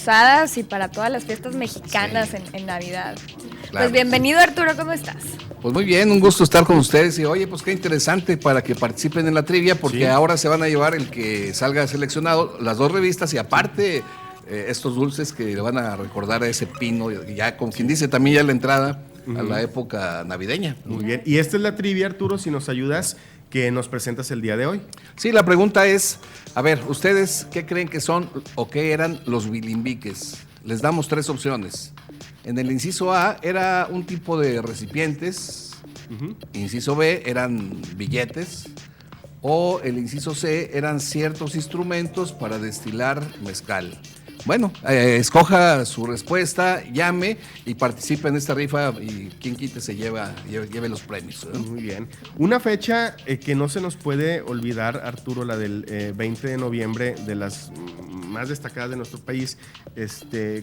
posadas y para todas las fiestas mexicanas en Navidad. Claro. Pues bienvenido, Arturo, ¿cómo estás? Pues muy bien, un gusto estar con ustedes y oye, pues qué interesante para que participen en la trivia porque ahora se van a llevar el que salga seleccionado, las 2 revistas y aparte estos dulces que le van a recordar a ese pino, ya como quien dice también ya la entrada a la época navideña. Muy bien, y esta es la trivia, Arturo, si nos ayudas, que nos presentas el día de hoy. Sí, la pregunta es, a ver, ¿ustedes qué creen que son o qué eran los bilimbiques? Les damos 3 opciones. En el inciso A era un tipo de recipientes, inciso B eran billetes o el inciso C eran ciertos instrumentos para destilar mezcal. Bueno, escoja su respuesta, llame y participe en esta rifa y quien quite se lleve los premios. Muy bien. Una fecha que no se nos puede olvidar, Arturo, la del 20 de noviembre, de las más destacadas de nuestro país.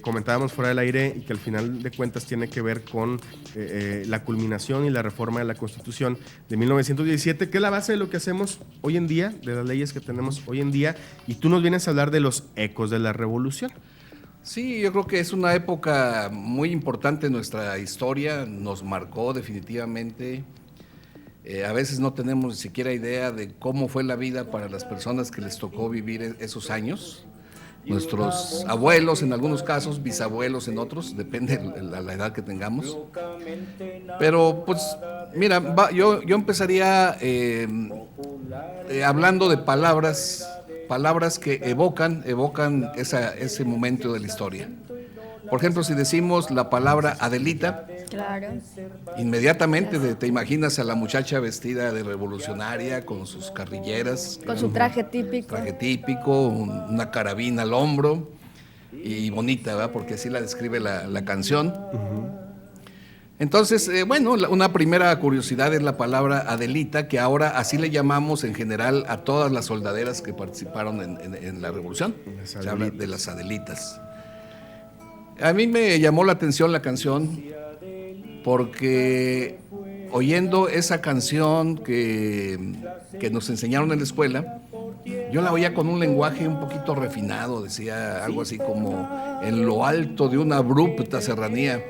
Comentábamos fuera del aire y que al final de cuentas tiene que ver con la culminación y la reforma de la Constitución de 1917, que es la base de lo que hacemos hoy en día, de las leyes que tenemos hoy en día, y tú nos vienes a hablar de los ecos de la revolución. Sí, yo creo que es una época muy importante en nuestra historia, nos marcó definitivamente. A veces no tenemos ni siquiera idea de cómo fue la vida para las personas que les tocó vivir esos años. Nuestros abuelos en algunos casos, bisabuelos en otros, depende de la edad que tengamos. Pero pues mira, yo empezaría hablando de palabras que evocan ese momento de la historia. Por ejemplo, si decimos la palabra Adelita, claro, inmediatamente te imaginas a la muchacha vestida de revolucionaria con sus carrilleras. Con su traje típico. Una carabina al hombro y bonita, ¿verdad? Porque así la describe la canción. Entonces, una primera curiosidad es la palabra Adelita, que ahora así le llamamos en general a todas las soldaderas que participaron en la revolución. Se habla de las Adelitas. A mí me llamó la atención la canción porque oyendo esa canción que nos enseñaron en la escuela, yo la oía con un lenguaje un poquito refinado, decía algo así como en lo alto de una abrupta serranía.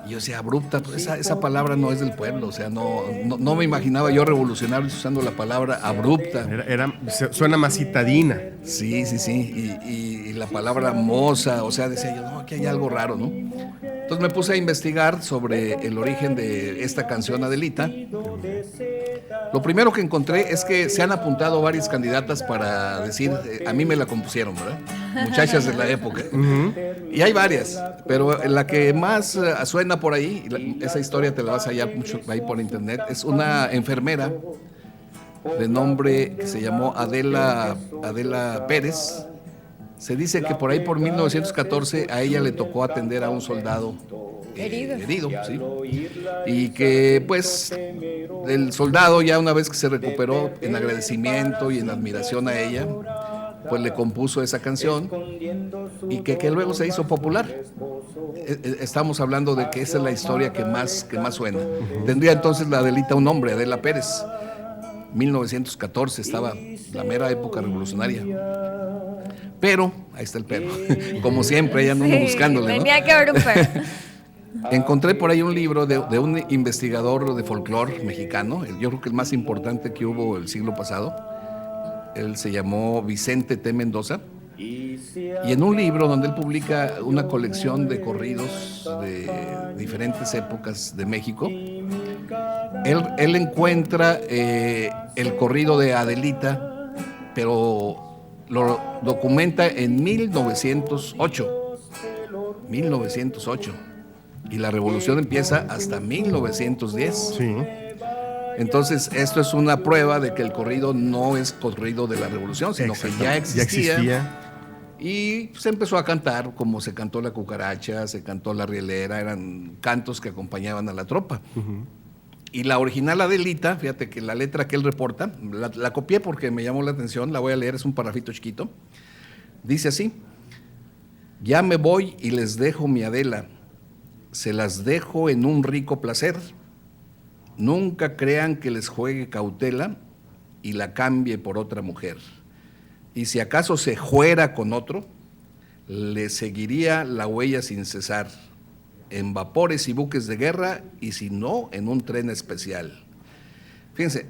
Y yo decía, abrupta, pues esa palabra no es del pueblo, o sea, no me imaginaba yo revolucionarios usando la palabra abrupta. Suena más citadina. Sí, y la palabra moza, o sea, decía yo, no, aquí hay algo raro, ¿no? Entonces me puse a investigar sobre el origen de esta canción Adelita. Lo primero que encontré es que se han apuntado varias candidatas para decir, a mí me la compusieron, ¿verdad? Muchachas de la época. Y hay varias, pero la que más suena por ahí, esa historia te la vas a hallar mucho ahí por internet, es una enfermera de nombre que se llamó Adela Pérez. Se dice que por ahí por 1914 a ella le tocó atender a un soldado herido, ¿sí? Y que pues el soldado ya una vez que se recuperó, en agradecimiento y en admiración a ella, pues le compuso esa canción y que luego se hizo popular. Estamos hablando de que esa es la historia que más suena. Tendría entonces la Adelita un nombre, Adela Pérez. 1914 estaba la mera época revolucionaria. Pero, ahí está el pero, como siempre, ella anda buscándole, ¿no? Tenía que haber un pero. Encontré por ahí un libro de un investigador de folclore mexicano, yo creo que el más importante que hubo el siglo pasado. Él se llamó Vicente T. Mendoza. Y en un libro donde él publica una colección de corridos de diferentes épocas de México, él encuentra el corrido de Adelita, pero lo documenta en 1908. Y la revolución empieza hasta 1910. Sí. Entonces, esto es una prueba de que el corrido no es corrido de la revolución, sino que ya existía. Y se empezó a cantar, como se cantó la cucaracha, se cantó la rielera, eran cantos que acompañaban a la tropa. Y la original Adelita, fíjate que la letra que él reporta, la copié porque me llamó la atención, la voy a leer, es un parrafito chiquito. Dice así: ya me voy y les dejo mi Adela, se las dejo en un rico placer. Nunca crean que les juegue cautela y la cambie por otra mujer. Y si acaso se juera con otro, le seguiría la huella sin cesar, en vapores y buques de guerra, y si no, en un tren especial. Fíjense,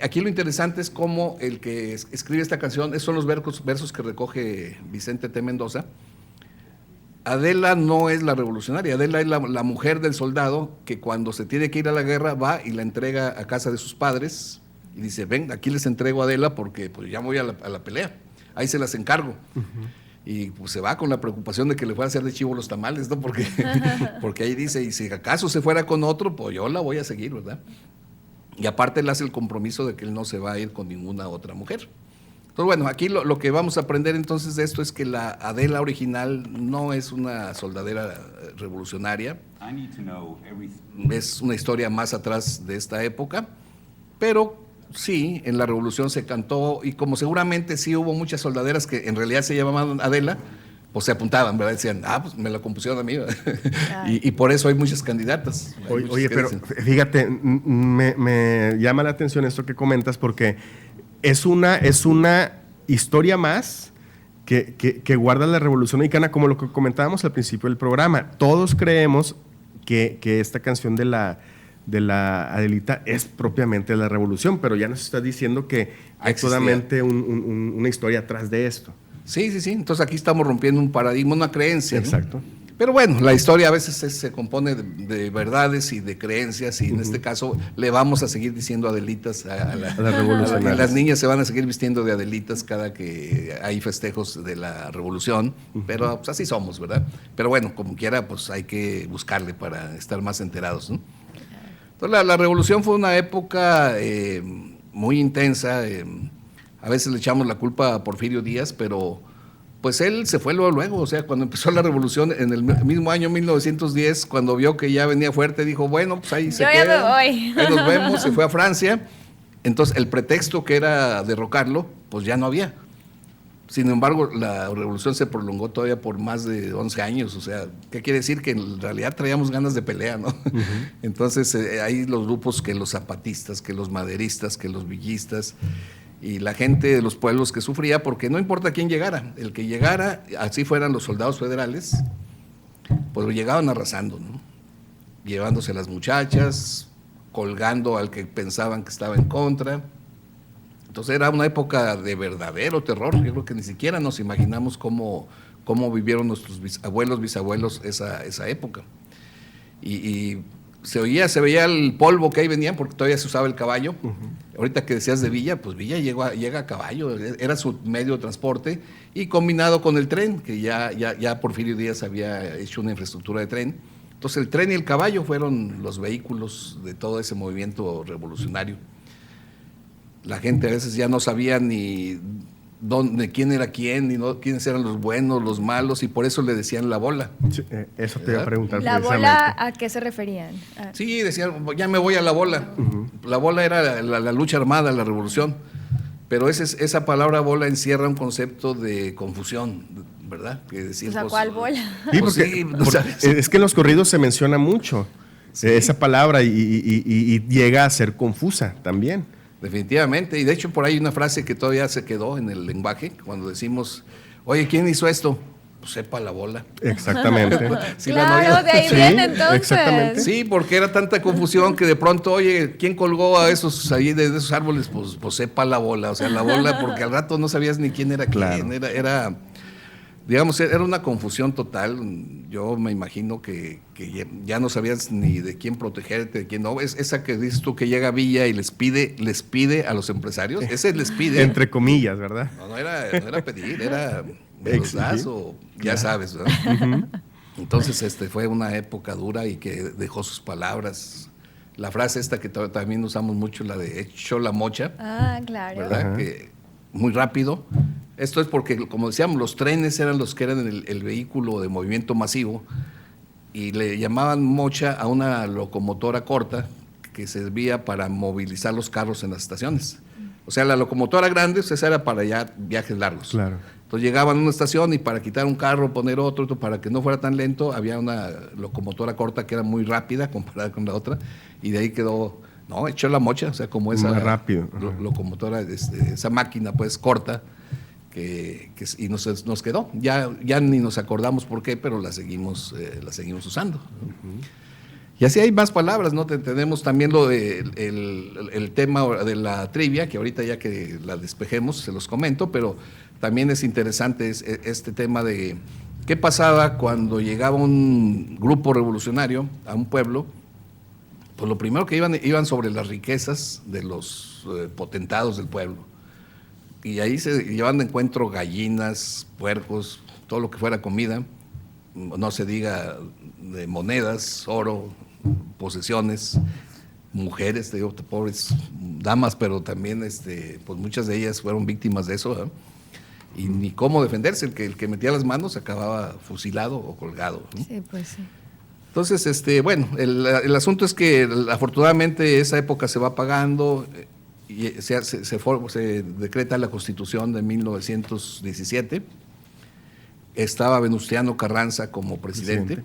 aquí lo interesante es cómo el que escribe esta canción, esos son los versos que recoge Vicente T. Mendoza. Adela no es la revolucionaria, Adela es la mujer del soldado que cuando se tiene que ir a la guerra va y la entrega a casa de sus padres y dice, ven, aquí les entrego a Adela porque pues, ya voy a la pelea, ahí se las encargo. Y pues se va con la preocupación de que le fuera a hacer de chivo los tamales, ¿no? Porque ahí dice, y si acaso se fuera con otro, pues yo la voy a seguir, ¿verdad? Y aparte él hace el compromiso de que él no se va a ir con ninguna otra mujer. Entonces, bueno, aquí lo que vamos a aprender entonces de esto es que la Adela original no es una soldadera revolucionaria, es una historia más atrás de esta época, pero sí, en la revolución se cantó, y como seguramente sí hubo muchas soldaderas que en realidad se llamaban Adela, pues se apuntaban, ¿verdad? Decían, pues me la compusieron a mí, y por eso hay muchas candidatas. Oye, pero fíjate, me llama la atención esto que comentas, porque es una historia más que guarda la Revolución Mexicana, como lo que comentábamos al principio del programa. Todos creemos que esta canción de la Adelita es propiamente la Revolución, pero ya nos está diciendo que hay totalmente una historia atrás de esto. Sí. Entonces aquí estamos rompiendo un paradigma, una creencia. Exacto. ¿No? Pero bueno, la historia a veces se compone de verdades y de creencias, y en este caso le vamos a seguir diciendo Adelitas a las niñas se van a seguir vistiendo de Adelitas cada que hay festejos de la Revolución, pero pues, así somos, ¿verdad? Pero bueno, como quiera, pues hay que buscarle para estar más enterados, ¿no? Entonces la Revolución fue una época muy intensa, a veces le echamos la culpa a Porfirio Díaz, pero pues él se fue luego, o sea, cuando empezó la revolución en el mismo año 1910, cuando vio que ya venía fuerte, dijo, bueno, pues ahí se queda. Yo ya me voy. Ahí nos vemos, se fue a Francia. Entonces el pretexto que era derrocarlo, pues ya no había. Sin embargo, la revolución se prolongó todavía por más de 11 años, o sea, ¿qué quiere decir? Que en realidad traíamos ganas de pelea, ¿no? Entonces hay los grupos que los zapatistas, que los maderistas, que los villistas, y la gente de los pueblos que sufría, porque no importa quién llegara, el que llegara, así fueran los soldados federales, pues llegaban arrasando, ¿no? Llevándose a las muchachas, colgando al que pensaban que estaba en contra. Entonces era una época de verdadero terror. Yo creo que ni siquiera nos imaginamos cómo vivieron nuestros bisabuelos esa época. Y se veía el polvo que ahí venían, porque todavía se usaba el caballo. Ahorita que decías de Villa, pues Villa llega a caballo, era su medio de transporte, y combinado con el tren, que ya Porfirio Díaz había hecho una infraestructura de tren. Entonces el tren y el caballo fueron los vehículos de todo ese movimiento revolucionario. La gente a veces ya no sabía ni quién era quién, ni quiénes eran los buenos, los malos, y por eso le decían la bola. Sí, eso te iba a preguntar. ¿La bola a qué se referían? Sí, decían, ya me voy a la bola. La bola era la lucha armada, la revolución, pero esa palabra bola encierra un concepto de confusión, ¿verdad? Que decir, ¿cuál bola? Sí, porque es que en los corridos se menciona mucho esa palabra y llega a ser confusa también. Definitivamente, y de hecho por ahí hay una frase que todavía se quedó en el lenguaje, cuando decimos, oye, ¿quién hizo esto? Pues sepa la bola. Exactamente. Sí, claro, de ahí viene entonces. Exactamente. Sí, porque era tanta confusión que de pronto, oye, ¿quién colgó a esos ahí de esos árboles? Pues sepa la bola, o sea, la bola, porque al rato no sabías ni quién era quién, digamos, era una confusión total. Yo me imagino que ya no sabías ni de quién protegerte, de quién no. Es esa que dices tú, que llega a Villa y les pide a los empresarios. Ese les pide. Entre comillas, ¿verdad? No era pedir, era me los das o ya sabes, ¿verdad? Entonces fue una época dura y que dejó sus palabras. La frase esta que también usamos mucho, la de echó la mocha. Ah, claro. ¿Verdad? Que muy rápido. Esto es porque, como decíamos, los trenes eran los que eran el vehículo de movimiento masivo, y le llamaban mocha a una locomotora corta que servía para movilizar los carros en las estaciones. O sea, la locomotora grande, esa era para ya viajes largos. Claro. Entonces llegaban a una estación y para quitar un carro, poner otro, para que no fuera tan lento, había una locomotora corta que era muy rápida comparada con la otra, y de ahí quedó, echó la mocha, o sea, como esa más rápido. Locomotora, esa máquina pues corta, y nos quedó. Ya ni nos acordamos por qué, pero la seguimos usando. Y así hay más palabras, ¿no? Tenemos también el tema de la trivia, que ahorita ya que la despejemos se los comento, pero también es interesante este tema de qué pasaba cuando llegaba un grupo revolucionario a un pueblo. Pues lo primero que iban sobre las riquezas de los potentados del pueblo. Y ahí se llevan de encuentro gallinas, puercos, todo lo que fuera comida, no se diga de monedas, oro, posesiones, mujeres, te digo, pobres damas, pero también pues muchas de ellas fueron víctimas de eso, ¿eh? Y ni cómo defenderse, el que metía las manos acababa fusilado o colgado, ¿no? Sí, pues sí. Entonces, bueno, el asunto es que afortunadamente esa época se va apagando y se decreta la Constitución de 1917. Estaba Venustiano Carranza como presidente,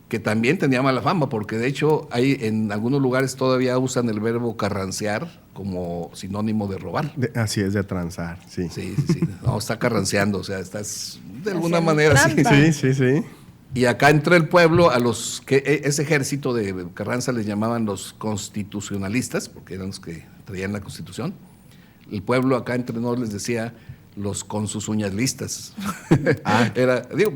que también tenía mala fama, porque de hecho hay en algunos lugares todavía usan el verbo carrancear como sinónimo de robar. Así es, de transar, sí. Sí. No, está carranceando, o sea, estás de alguna manera trampa. Sí. Y acá entró el pueblo a los que ese ejército de Carranza les llamaban los constitucionalistas, porque eran los que traían la Constitución. El pueblo acá entre nosotros les decía los con sus uñas listas.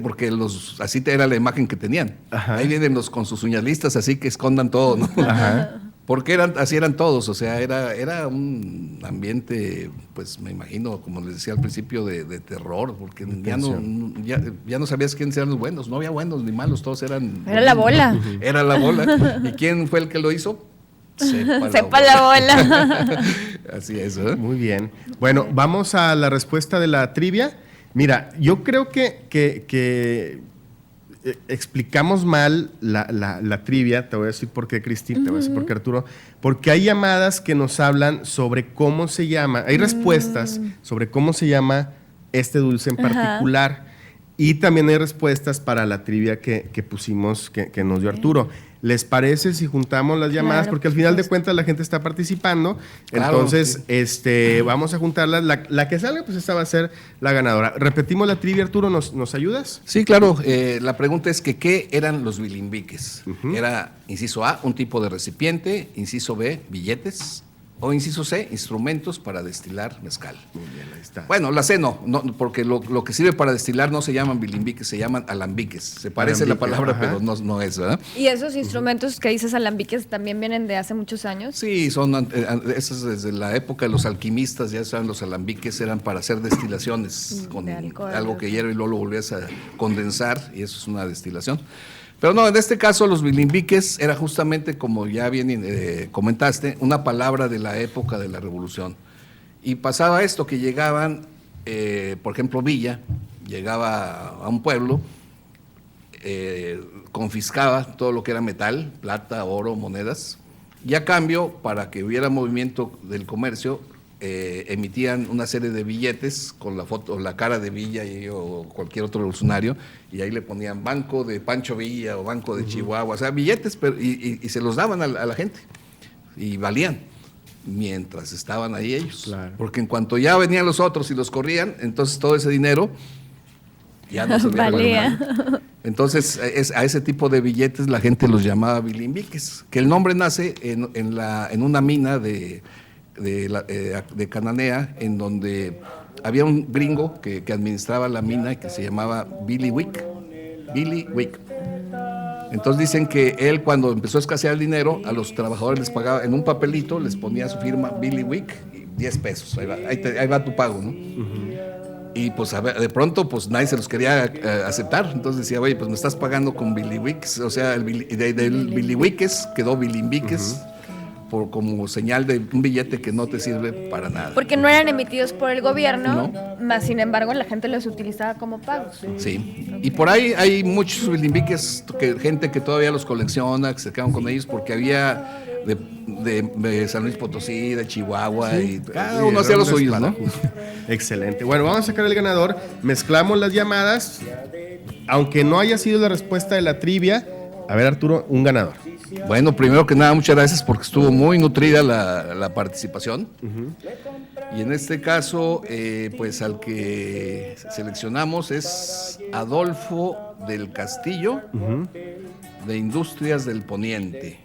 Porque así era la imagen que tenían. Ajá. Ahí vienen los con sus uñas listas, así que escondan todo, ¿no? Ajá. Porque así eran todos, o sea, era un ambiente, pues me imagino, como les decía al principio, de terror, porque ya no sabías quiénes eran los buenos, no había buenos ni malos, todos eran... Era la bola. Era la bola. ¿Y quién fue el que lo hizo? Sepa la bola. Así es, ¿eh? Muy bien. Bueno, vamos a la respuesta de la trivia. Mira, yo creo que explicamos mal la trivia. Te voy a decir por qué, Cristi, te voy a decir por qué, Arturo. Porque hay llamadas que nos hablan sobre cómo se llama, hay respuestas sobre cómo se llama este dulce en particular. Y también hay respuestas para la trivia que pusimos, que nos dio Arturo. ¿Les parece si juntamos las llamadas? Claro, porque al final de cuentas la gente está participando. Claro, entonces, sí. Vamos a juntarlas. La que salga, pues esta va a ser la ganadora. Repetimos la trivia, Arturo, ¿nos ayudas? Sí, claro. La pregunta es que ¿qué eran los bilimbiques? Era, inciso A, un tipo de recipiente, inciso B, billetes, o inciso C, instrumentos para destilar mezcal. Muy bien, ahí está. Bueno, la C no, porque lo que sirve para destilar no se llaman bilimbiques, se llaman alambiques. Se parece la palabra, ajá, pero no es, ¿verdad? ¿Y esos instrumentos que dices alambiques también vienen de hace muchos años? Sí, esos desde la época de los alquimistas, ya saben, los alambiques eran para hacer destilaciones con algo que hierve y luego lo volvías a condensar, y eso es una destilación. Pero no, en este caso los bilimbiques era justamente, como ya bien comentaste, una palabra de la época de la Revolución. Y pasaba esto, que llegaban, por ejemplo, Villa, llegaba a un pueblo, confiscaba todo lo que era metal, plata, oro, monedas, y a cambio, para que hubiera movimiento del comercio, emitían una serie de billetes con la foto, la cara de Villa o cualquier otro revolucionario, y ahí le ponían Banco de Pancho Villa o Banco de Chihuahua, o sea, billetes, y se los daban a la gente, y valían, mientras estaban ahí ellos. Claro. Porque en cuanto ya venían los otros y los corrían, entonces todo ese dinero ya no servía valía. Para nada. Entonces, a ese tipo de billetes la gente los llamaba bilimbiques, que el nombre nace en una mina de Cananea, en donde había un gringo que administraba la mina y que se llamaba Billy Wick. Entonces dicen que él, cuando empezó a escasear el dinero, a los trabajadores les pagaba en un papelito, les ponía su firma Billy Wick, y 10 pesos, ahí va tu pago, ¿no? Y pues de pronto pues nadie se los quería aceptar, entonces decía, oye, pues me estás pagando con Billy Wicks, o sea, del Billy Wickes quedó bilimbiques, como señal de un billete que no te sirve para nada. Porque no eran emitidos por el gobierno, más sin embargo la gente los utilizaba como pagos. Sí, y por ahí hay muchos bilimbiques, gente que todavía los colecciona, que se quedan con ellos, porque había de San Luis Potosí, de Chihuahua, y cada uno hacía los suyos, ¿no? Excelente. Bueno, vamos a sacar el ganador, mezclamos las llamadas, aunque no haya sido la respuesta de la trivia. A ver, Arturo, un ganador. Bueno, primero que nada, muchas gracias porque estuvo muy nutrida la participación. Y en este caso, pues al que seleccionamos es Adolfo del Castillo, de Industrias del Poniente.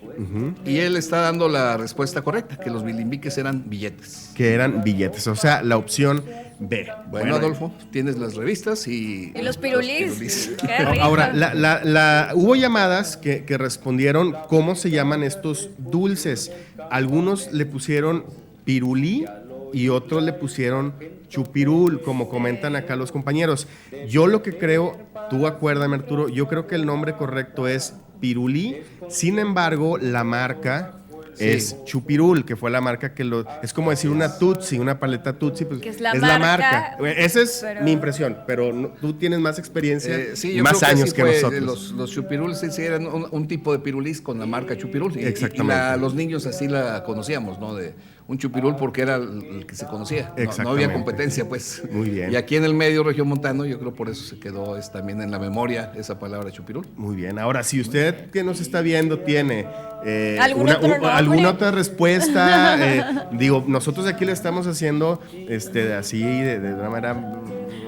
Y él está dando la respuesta correcta, que los bilimbiques eran billetes. Que eran billetes, o sea, la opción B. Bueno, Adolfo, tienes las revistas y los pirulís. Qué rico. Ahora, hubo llamadas que respondieron cómo se llaman estos dulces. Algunos le pusieron pirulí y otros le pusieron chupirul, como comentan acá los compañeros. Yo lo que creo, tú acuérdame, Arturo, yo creo que el nombre correcto es pirulí. Sin embargo, la marca es chupirul, que fue la marca que es como decir una Tutsi, una paleta Tutsi, pues que es la marca. Esa es mi impresión, pero tú tienes más experiencia y más años que nosotros. Los chupirul sí eran un tipo de pirulís con la marca chupirul. Exactamente. Y los niños así la conocíamos, ¿no? De un chupirul porque era el que se conocía. No había competencia, pues. Muy bien. Y aquí en el medio regiomontano, yo creo por eso se quedó también en la memoria esa palabra chupirul. Muy bien. Ahora, si usted que nos está viendo tiene ¿Alguna otra respuesta, digo, nosotros aquí le estamos haciendo así de una manera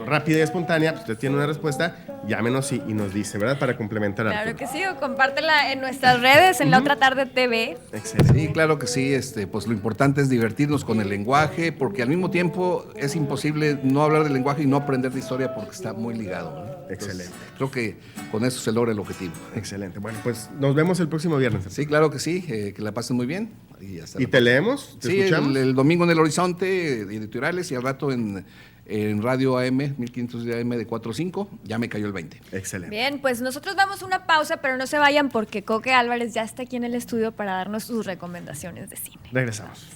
rápida y espontánea, pues usted tiene una respuesta, llámenos y nos dice, ¿verdad? Para complementar. Claro que sí, o compártela en nuestras redes, en La Otra Tarde TV. Excelente. Sí, claro que sí, pues lo importante es divertirnos con el lenguaje, porque al mismo tiempo es imposible no hablar del lenguaje y no aprender de historia porque está muy ligado, ¿no? Excelente. Entonces, creo que con eso se logra el objetivo. Excelente. Bueno, pues nos vemos el próximo viernes. Sí, claro que sí, que la pasen muy bien. ¿Y te leemos? ¿Te escuchamos? El domingo en El Horizonte, editoriales, y al rato en Radio AM, 1500 de AM de 4 a 5, ya me cayó el 20. Excelente. Bien, pues nosotros damos una pausa, pero no se vayan porque Coque Álvarez ya está aquí en el estudio para darnos sus recomendaciones de cine. Regresamos.